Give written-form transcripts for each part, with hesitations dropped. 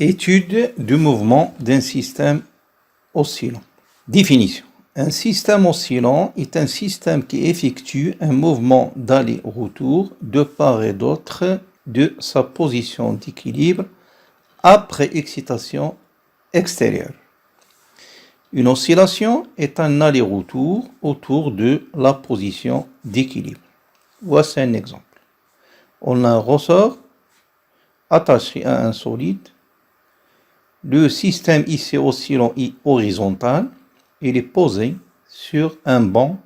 Étude du mouvement d'un système oscillant. Définition. Un système oscillant est un système qui effectue un mouvement d'aller-retour de part et d'autre de sa position d'équilibre après excitation extérieure. Une oscillation est un aller-retour autour de la position d'équilibre. Voici un exemple. On a un ressort attaché à un solide. Le système ici oscillant est horizontal. Il est posé sur un banc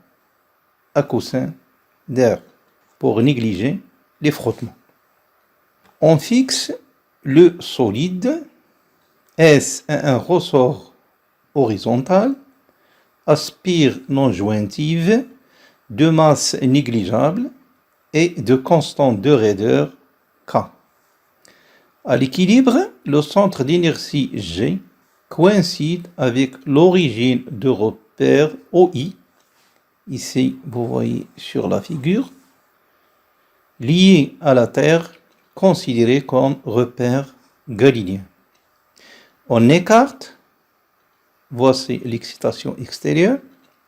à coussin d'air pour négliger les frottements. On fixe le solide S à un ressort horizontal, aspire non jointive, de masse négligeable et de constante de raideur K. À l'équilibre, le centre d'inertie G coïncide avec l'origine de repère OI, ici vous voyez sur la figure, lié à la Terre, considéré comme repère galiléen. On écarte, voici l'excitation extérieure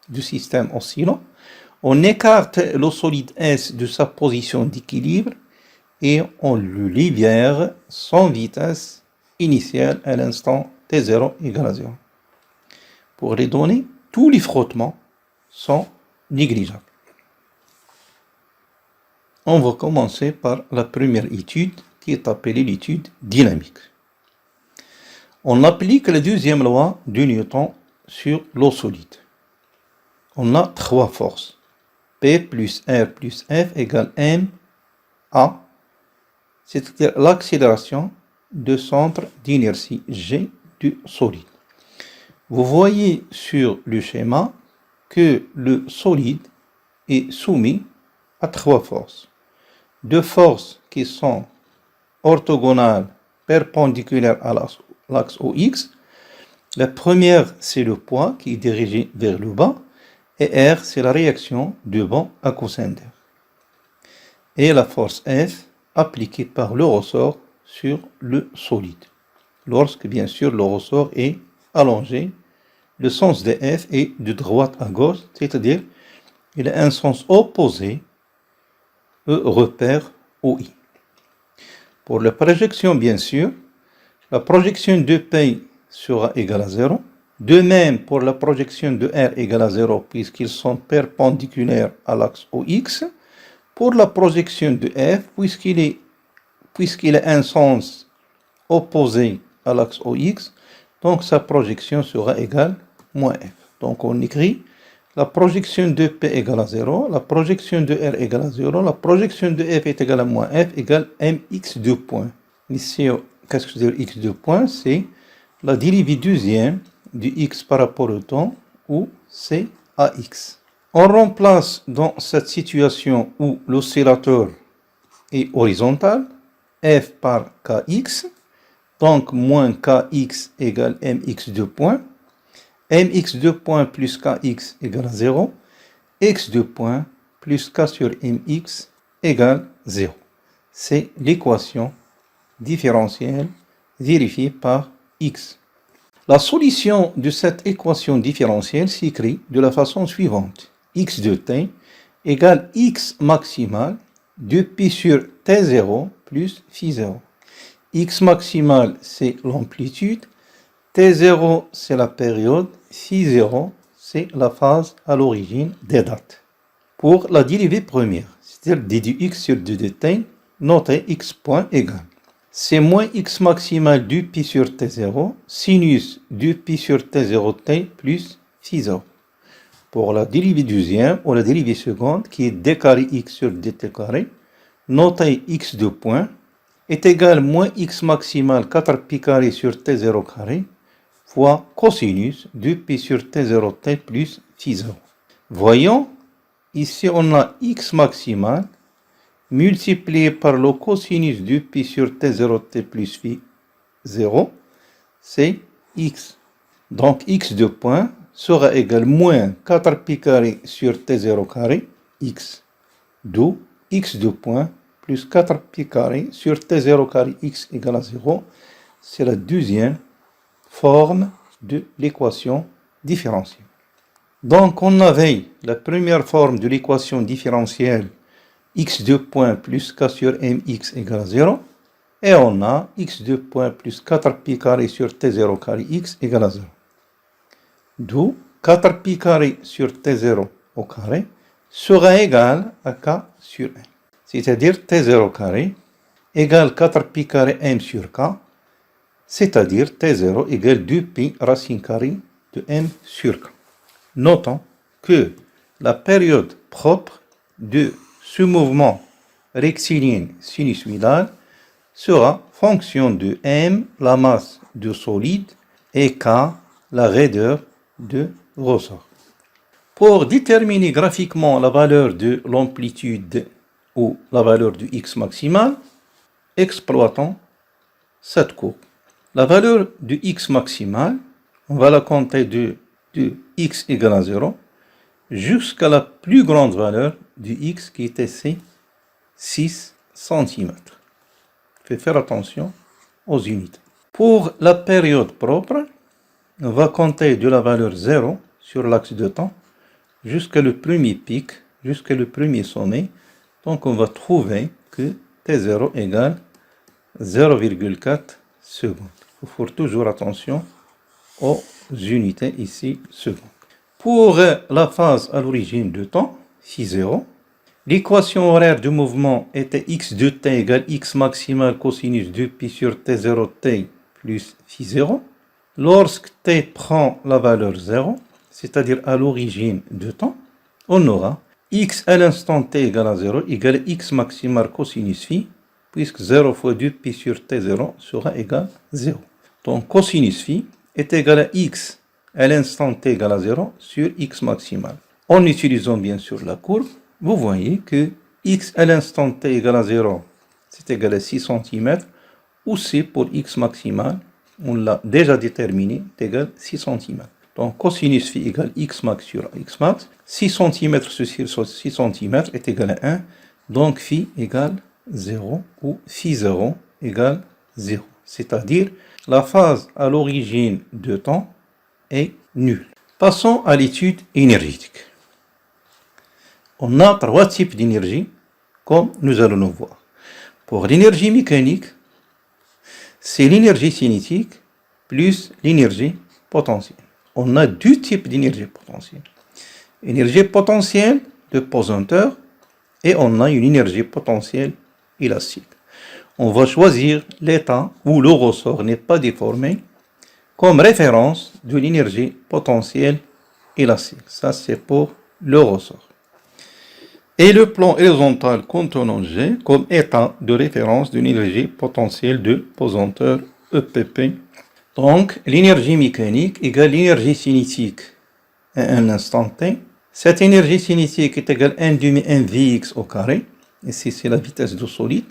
du système oscillant, on écarte le solide S de sa position d'équilibre et on le libère sans vitesse initiale à l'instant T0 égale à 0. Pour les données, tous les frottements sont négligeables. On va commencer par la première étude qui est appelée l'étude dynamique. On applique la deuxième loi de Newton sur l'eau solide. On a trois forces. P plus R plus F égale M A, c'est-à-dire l'accélération de centre d'inertie G du solide. Vous voyez sur le schéma que le solide est soumis à trois forces. Deux forces qui sont orthogonales perpendiculaires à l'axe OX. La première, c'est le poids qui est dirigé vers le bas, et R, c'est la réaction du banc à coussin d'air. Et la force F, appliquée par le ressort sur le solide. Lorsque, bien sûr, le ressort est allongé, le sens de F est de droite à gauche, c'est-à-dire il a un sens opposé au repère OI. Pour la projection, bien sûr, la projection de P sera égale à 0. De même pour la projection de R égale à 0 puisqu'ils sont perpendiculaires à l'axe OX. Pour la projection de F, puisqu'il a un sens opposé à l'axe OX, donc sa projection sera égale à moins F. Donc on écrit la projection de P égale à 0, la projection de R égale à 0, la projection de F est égale à moins F égale mx2 points. Ici, qu'est-ce que je veux dire x2 points? C'est la dérivée deuxième du x par rapport au temps, où c'est ax. On remplace dans cette situation où l'oscillateur est horizontal, f par kx, donc moins kx égale mx2 points, mx2 points plus kx égale à 0, x2 points plus k sur mx égale 0. C'est l'équation différentielle vérifiée par x. La solution de cette équation différentielle s'écrit de la façon suivante. X de t égale x maximal de pi sur t0 plus phi0. X maximal, c'est l'amplitude, t0, c'est la période, phi0, c'est la phase à l'origine des dates. Pour la dérivée première, c'est-à-dire d du x sur d de t, notez x point égale. C'est moins x maximal du pi sur t0, sinus du pi sur t0t plus phi0. Pour la dérivée deuxième ou la dérivée seconde, qui est d carré x sur dt carré, notez x de point est égal moins x maximal 4 pi carré sur t0 carré fois cosinus du pi sur t0t plus phi0. Voyons, ici on a x maximal multiplié par le cosinus du pi sur t0t plus phi 0, c'est x. Donc x de point sera égal moins 4 pi carré sur t0 carré, x. D'où x de point plus 4 pi carré sur t0 carré x égale à 0. c'est la deuxième forme de l'équation différentielle. Donc, on avait la première forme de l'équation différentielle x2 point plus k sur mx égale à 0. Et on a x2 point plus 4pi carré sur t0 carré x égale à 0. D'où 4pi carré sur t0 au carré sera égal à k sur m. C'est-à-dire t0 carré égale 4pi carré m sur k, c'est-à-dire t0 égale 2pi racine carrée de m sur k. Notons que la période propre de ce mouvement rectiligne sinusoïdal sera fonction de m, la masse du solide, et k, la raideur de ressort. Pour déterminer graphiquement la valeur de l'amplitude ou la valeur du x maximal, exploitons cette courbe. La valeur du x maximal, on va la compter de x égale à 0 jusqu'à la plus grande valeur du x qui était 6 cm. Faites faire attention aux unités. Pour la période propre, on va compter de la valeur 0 sur l'axe de temps jusqu'à le premier pic, jusqu'à le premier sommet. Donc on va trouver que T0 égale 0,4 secondes. Il faut faire toujours attention aux unités ici, secondes. Pour la phase à l'origine de temps, phi 0, l'équation horaire du mouvement était x de t égale x maximal cosinus 2pi sur t0t plus phi 0. Lorsque t prend la valeur 0, c'est-à-dire à l'origine de temps, on aura x à l'instant t égale à 0 égale x maximal cosinus phi, puisque 0 fois 2pi sur t0 sera égal à 0. Donc cosinus phi est égal à x à l'instant t égale à 0 sur x maximal. En utilisant bien sûr la courbe, vous voyez que x à l'instant t égale à 0, c'est égal à 6 cm, ou c pour x maximal, on l'a déjà déterminé, est égal à 6 cm. Donc cosinus phi égale x max sur x max, 6 cm sur 6 cm est égal à 1, donc phi égale 0, ou phi 0 égale 0. C'est-à-dire, la phase à l'origine de temps est nulle. Passons à l'étude énergétique. On a trois types d'énergie, comme nous allons le voir. Pour l'énergie mécanique, c'est l'énergie cinétique plus l'énergie potentielle. On a deux types d'énergie potentielle. Énergie potentielle de pesanteur et on a une énergie potentielle élastique. On va choisir l'état où le ressort n'est pas déformé comme référence de l'énergie potentielle élastique. Ça, c'est pour le ressort. Et le plan horizontal contenant G comme état de référence de l'énergie potentielle de pesanteur EPP. Donc, l'énergie mécanique égale l'énergie cinétique à un instant T. Cette énergie cinétique est égale 1 demi mvx au carré. Ici, c'est la vitesse du solide.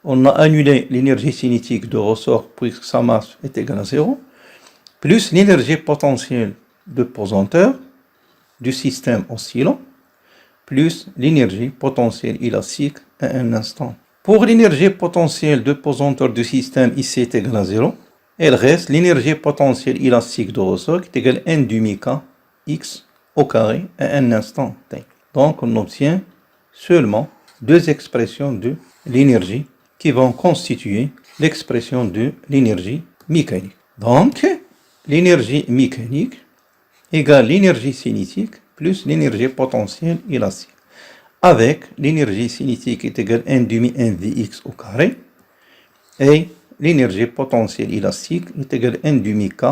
On a annulé l'énergie cinétique de ressort puisque sa masse est égale à 0. Plus l'énergie potentielle de pesanteur du système oscillant, plus l'énergie potentielle élastique à un instant. Pour l'énergie potentielle de pesanteur du système ici est égale à 0, il reste l'énergie potentielle élastique de ressort qui est égale à 1 demi k x au carré à un instant t. Donc on obtient seulement deux expressions de l'énergie qui vont constituer l'expression de l'énergie mécanique. Donc l'énergie mécanique égale l'énergie cinétique plus l'énergie potentielle élastique. Avec l'énergie cinétique est égale à 1 demi mvx au carré et l'énergie potentielle élastique est égale à 1 demi k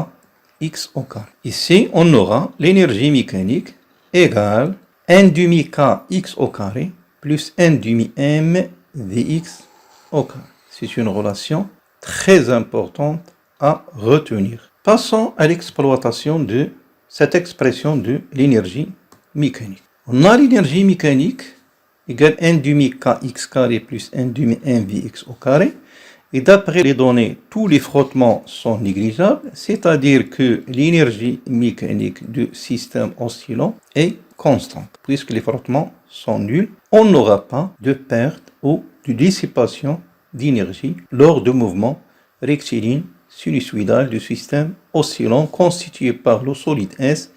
x au carré. Ici, on aura l'énergie mécanique égale 1 demi k x au carré plus 1 demi m vx au carré. C'est une relation très importante à retenir. Passons à l'exploitation de cette expression de l'énergie mécanique. On a l'énergie mécanique égale 1 demi kx carré plus 1 demi mvx au carré. Et d'après les données, tous les frottements sont négligeables, c'est-à-dire que l'énergie mécanique du système oscillant est constante. Puisque les frottements sont nuls, on n'aura pas de perte ou de dissipation d'énergie lors de mouvements rectilignes sinusoïdale du système oscillant constitué par le solide S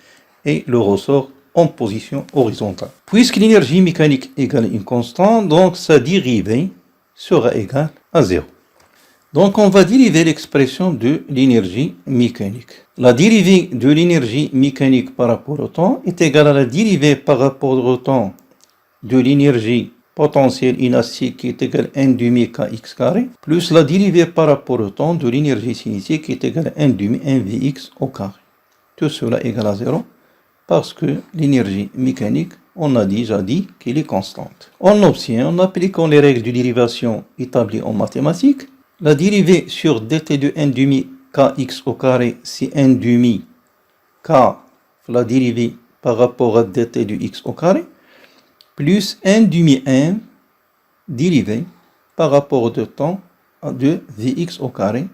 et le ressort en position horizontale. Puisque l'énergie mécanique égale une constante, donc sa dérivée sera égale à 0. Donc on va dériver l'expression de l'énergie mécanique. La dérivée de l'énergie mécanique par rapport au temps est égale à la dérivée par rapport au temps de l'énergie potentielle élastique qui est égale à 1 demi kx carré, plus la dérivée par rapport au temps de l'énergie cinétique qui est égale à 1 demi 1 Vx au carré. Tout cela égale à 0 parce que l'énergie mécanique, on a déjà dit qu'elle est constante. On obtient, en appliquant les règles de dérivation établies en mathématiques, la dérivée sur dt de 1 demi kx au carré, c'est 1 demi k, la dérivée par rapport à dt de x au carré, plus 1 demi 1 dérivé par rapport au temps de Vx au carré,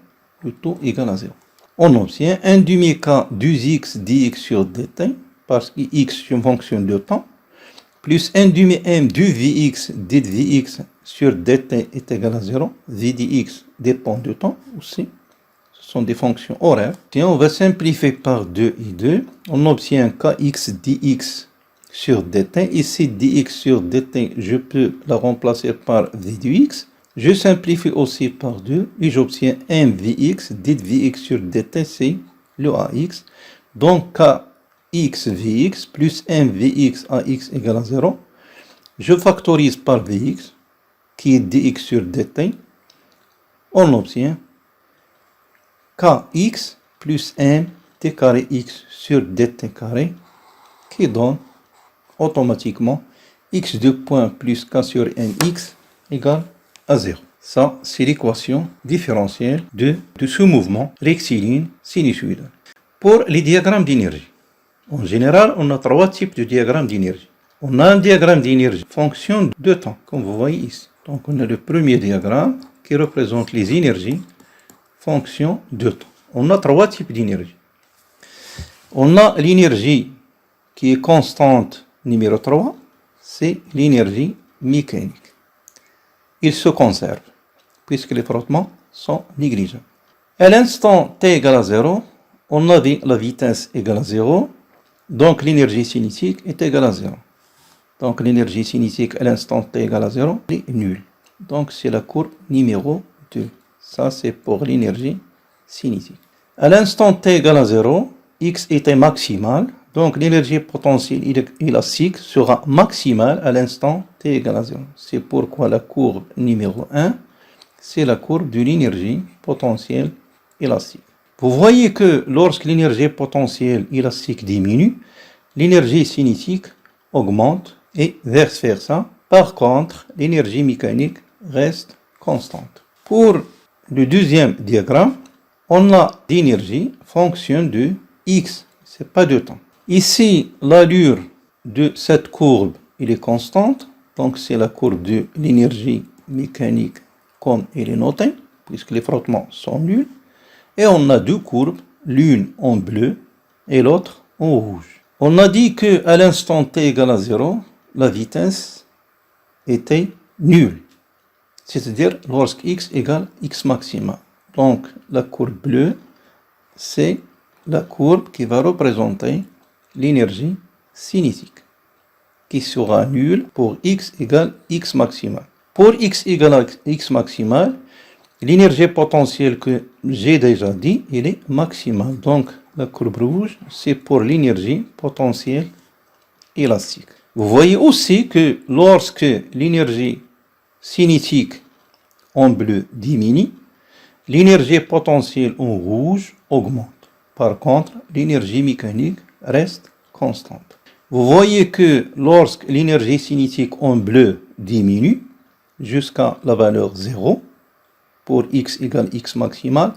le tout égal à 0. On obtient 1 demi k 2x dx sur dt, parce que x est une fonction de temps, plus 1 demi m de Vx d Vx sur dt est égal à 0. V dx dépend du temps aussi. Ce sont des fonctions horaires. Et on va simplifier par 2 et 2. On obtient kx dx sur dt. Ici, dx sur dt, je peux la remplacer par v de x. Je simplifie aussi par 2 et j'obtiens 1 Vx. d Vx sur dt, c'est le ax. Donc, kx Vx plus 1 Vx ax égale à 0. Je factorise par Vx, qui est dx sur dt. On obtient kx plus 1 t carré x sur dt carré, qui donne automatiquement x2 point plus k sur nx égale à 0. Ça, c'est l'équation différentielle de ce mouvement rectiligne sinusoïdal. Pour les diagrammes d'énergie, en général, on a 3 types de diagrammes d'énergie. On a un diagramme d'énergie fonction de temps, comme vous voyez ici. Donc, on a le premier diagramme qui représente les énergies fonction de temps. On a 3 types d'énergie. On a l'énergie qui est constante numéro 3, c'est l'énergie mécanique. Il se conserve, puisque les frottements sont négligeables. À l'instant t égale à 0, on avait la vitesse égale à 0, donc l'énergie cinétique est égale à 0. Donc l'énergie cinétique à l'instant t égale à 0 est nulle. Donc c'est la courbe numéro 2. Ça c'est pour l'énergie cinétique. À l'instant t égale à 0, x était maximal, donc l'énergie potentielle élastique sera maximale à l'instant t égale à 0. C'est pourquoi la courbe numéro 1, c'est la courbe de l'énergie potentielle élastique. Vous voyez que lorsque l'énergie potentielle élastique diminue, l'énergie cinétique augmente et vice-versa. Par contre, l'énergie mécanique reste constante. Pour le deuxième diagramme, on a l'énergie fonction de x, c'est pas de temps. Ici, l'allure de cette courbe, elle est constante, donc c'est la courbe de l'énergie mécanique comme elle est notée, puisque les frottements sont nuls. Et on a deux courbes, l'une en bleu et l'autre en rouge. On a dit qu'à l'instant t égale à 0, la vitesse était nulle, c'est-à-dire lorsque x égale x maximal. Donc la courbe bleue, c'est la courbe qui va représenter l'énergie cinétique, qui sera nulle pour x égale x maximal. Pour x égale x maximal, l'énergie potentielle que j'ai déjà dit, elle est maximale. Donc la courbe rouge, c'est pour l'énergie potentielle élastique. Vous voyez aussi que lorsque l'énergie cinétique en bleu diminue, l'énergie potentielle en rouge augmente. Par contre, l'énergie mécanique reste constante. Vous voyez que lorsque l'énergie cinétique en bleu diminue jusqu'à la valeur 0, pour x égale x maximal,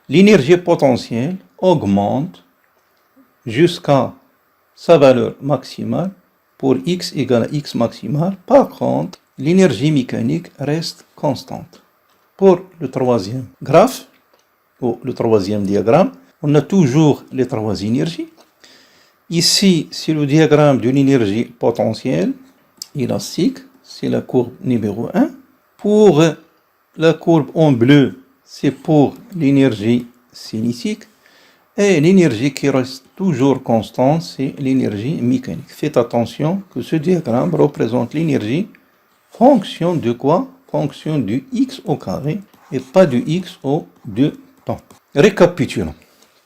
l'énergie potentielle augmente jusqu'à sa valeur maximale pour x égale à x maximal. Par contre, l'énergie mécanique reste constante. Pour le troisième graphe, ou le troisième diagramme, on a toujours les trois énergies. Ici, c'est le diagramme de l'énergie potentielle élastique, c'est la courbe numéro 1. Pour la courbe en bleu, c'est pour l'énergie cinétique. Et l'énergie qui reste toujours constante, c'est l'énergie mécanique. Faites attention que ce diagramme représente l'énergie fonction de quoi? Fonction du x au carré et pas du x au 2 temps. Récapitulons.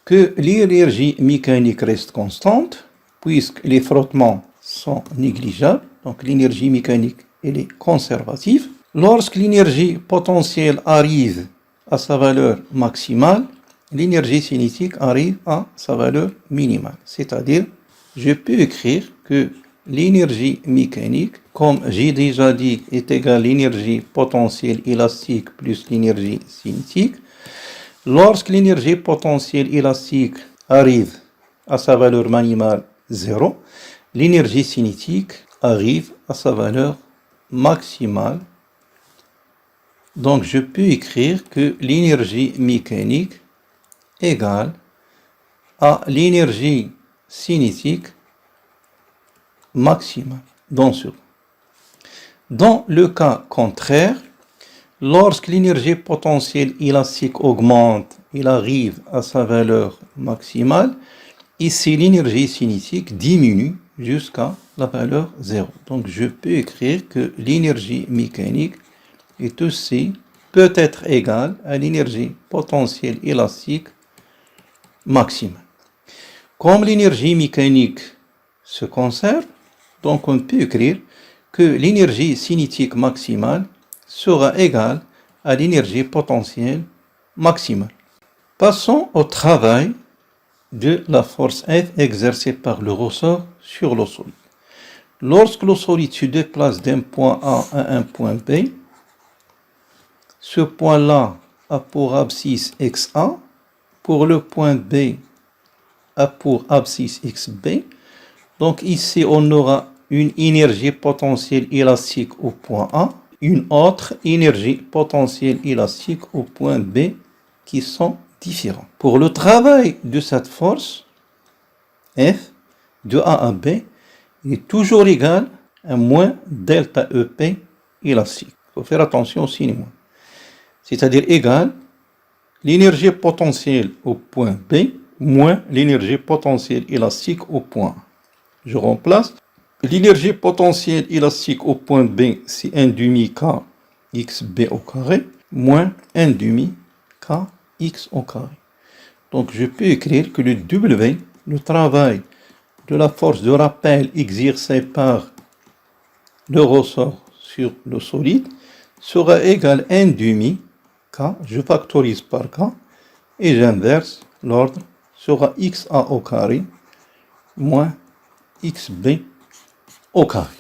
Que l'énergie mécanique reste constante, puisque les frottements sont négligeables, donc l'énergie mécanique elle est conservative. Lorsque l'énergie potentielle arrive à sa valeur maximale, l'énergie cinétique arrive à sa valeur minimale. C'est-à-dire, je peux écrire que l'énergie mécanique, comme j'ai déjà dit, est égale à l'énergie potentielle élastique plus l'énergie cinétique. Lorsque l'énergie potentielle élastique arrive à sa valeur minimale 0, l'énergie cinétique arrive à sa valeur maximale. Donc je peux écrire que l'énergie mécanique égale à l'énergie cinétique maximale Dans le cas contraire, lorsque l'énergie potentielle élastique augmente, il arrive à sa valeur maximale. Ici, l'énergie cinétique diminue jusqu'à la valeur 0. Donc, je peux écrire que l'énergie mécanique est aussi peut être égale à l'énergie potentielle élastique maximale. Comme l'énergie mécanique se conserve, donc on peut écrire que l'énergie cinétique maximale sera égale à l'énergie potentielle maximale. Passons au travail de la force F exercée par le ressort sur l'eau solide. Lorsque l'eau solide se déplace d'un point A à un point B, ce point-là a pour abscisse XA, pour le point B a pour abscisse XB. Donc ici, on aura une énergie potentielle élastique au point A, une autre énergie potentielle élastique au point B qui sont différents. Pour le travail de cette force, F, de A à B, est toujours égal à moins delta EP élastique. Il faut faire attention au signe moins. C'est-à-dire égal l'énergie potentielle au point B moins l'énergie potentielle élastique au point A. Je remplace. L'énergie potentielle élastique au point B, c'est 1 demi K XB au carré, moins 1 demi K X au carré. Donc je peux écrire que le W, le travail de la force de rappel exercée par le ressort sur le solide, sera égal à 1 demi K, je factorise par K, et j'inverse l'ordre, sera XA au carré, moins XB au carré.